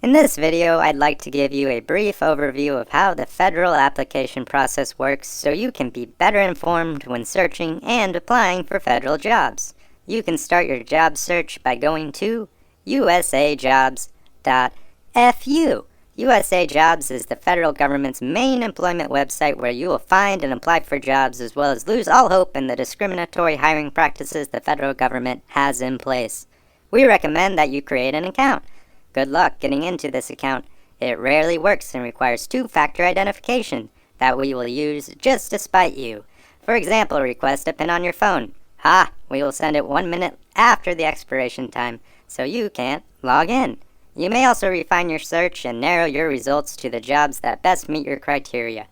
In this video, I'd like to give you a brief overview of how the federal application process works so you can be better informed when searching and applying for federal jobs. You can start your job search by going to usajobs.fu. USA Jobs is the federal government's main employment website where you will find and apply for jobs as well as lose all hope in the discriminatory hiring practices the federal government has in place. We recommend that you create an account. Good luck getting into this account. It rarely works and requires two-factor identification that we will use just to spite you. For example, request a PIN on your phone. We will send it 1 minute after the expiration time, so you can't log in. You may also refine your search and narrow your results to the jobs that best meet your criteria.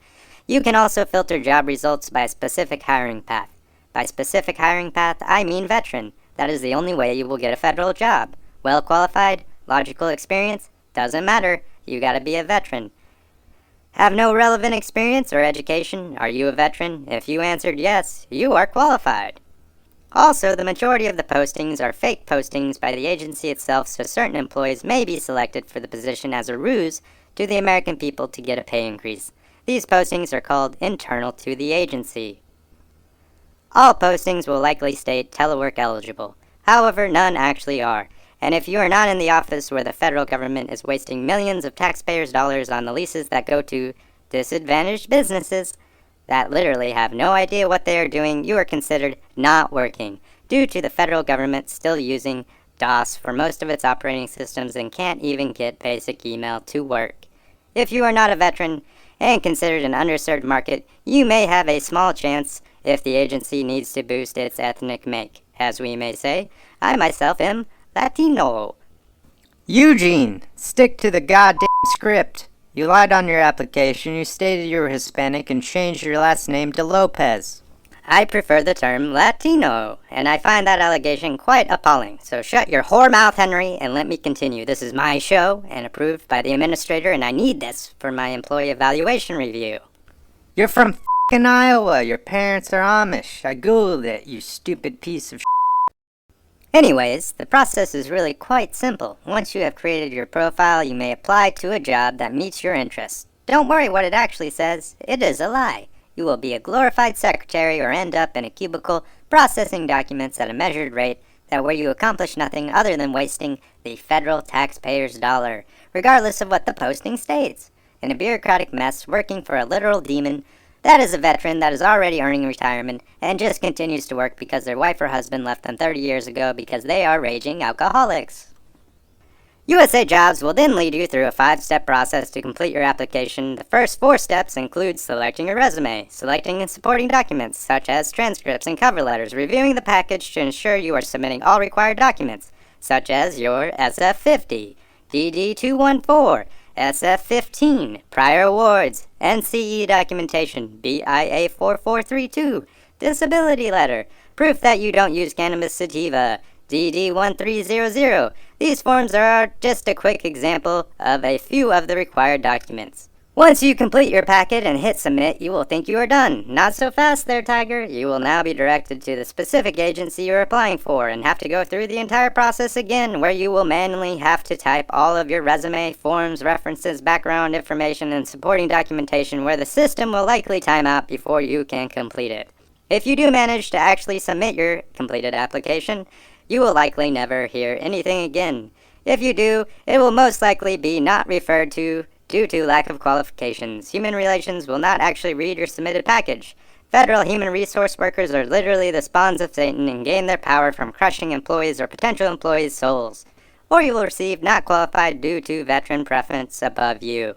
You can also filter job results by a specific hiring path. By specific hiring path, I mean veteran. That is the only way you will get a federal job. Well qualified, logical experience, doesn't matter. You gotta be a veteran. Have no relevant experience or education? Are you a veteran? If you answered yes, you are qualified. Also, the majority of the postings are fake postings by the agency itself, so certain employees may be selected for the position as a ruse to the American people to get a pay increase. These postings are called internal to the agency. All postings will likely state telework eligible. However, none actually are. And if you are not in the office where the federal government is wasting millions of taxpayers' dollars on the leases that go to disadvantaged businesses that literally have no idea what they are doing, you are considered not working due to the federal government still using DOS for most of its operating systems and can't even get basic email to work. If you are not a veteran and considered an underserved market, you may have a small chance if the agency needs to boost its ethnic make. As we may say, I myself am Latino. Eugene, stick to the goddamn script. You lied on your application, you stated you were Hispanic and changed your last name to Lopez. I prefer the term Latino, and I find that allegation quite appalling. So shut your whore mouth, Henry, and let me continue. This is my show, and approved by the administrator, and I need this for my employee evaluation review. You're from f***ing Iowa. Your parents are Amish. I googled it, you stupid piece of shit. Anyways, the process is really quite simple. Once you have created your profile, you may apply to a job that meets your interests. Don't worry what it actually says. It is a lie. You will be a glorified secretary or end up in a cubicle processing documents at a measured rate where you accomplish nothing other than wasting the federal taxpayer's dollar, regardless of what the posting states. In a bureaucratic mess, working for a literal demon that is a veteran that is already earning retirement and just continues to work because their wife or husband left them 30 years ago because they are raging alcoholics. USA Jobs will then lead you through a 5-step process to complete your application. The first 4 steps include selecting your resume, selecting and supporting documents such as transcripts and cover letters, reviewing the package to ensure you are submitting all required documents, such as your SF-50, DD-214, SF-15, prior awards, NCE documentation, BIA 4432, disability letter, proof that you don't use cannabis sativa, DD-1300. These forms are just a quick example of a few of the required documents. Once you complete your packet and hit submit, you will think you are done. Not so fast there, Tiger. You will now be directed to the specific agency you're applying for and have to go through the entire process again, where you will manually have to type all of your resume, forms, references, background information, and supporting documentation, where the system will likely time out before you can complete it. If you do manage to actually submit your completed application, you will likely never hear anything again. If you do, it will most likely be not referred to due to lack of qualifications. Human Relations will not actually read your submitted package. Federal human resource workers are literally the spawns of Satan and gain their power from crushing employees or potential employees' souls. Or you will receive not qualified due to veteran preference above you.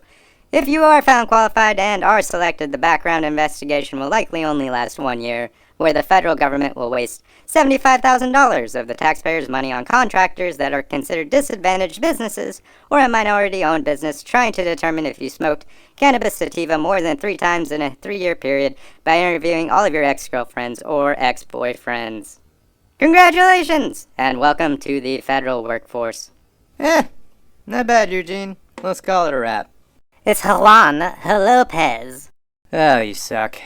If you are found qualified and are selected, the background investigation will likely only last 1 year, where the federal government will waste $75,000 of the taxpayers' money on contractors that are considered disadvantaged businesses or a minority-owned business trying to determine if you smoked cannabis sativa more than 3 times in a 3-year period by interviewing all of your ex-girlfriends or ex-boyfriends. Congratulations, and welcome to the federal workforce. Not bad, Eugene. Let's call it a wrap. It's Juan Lopez. Oh, you suck.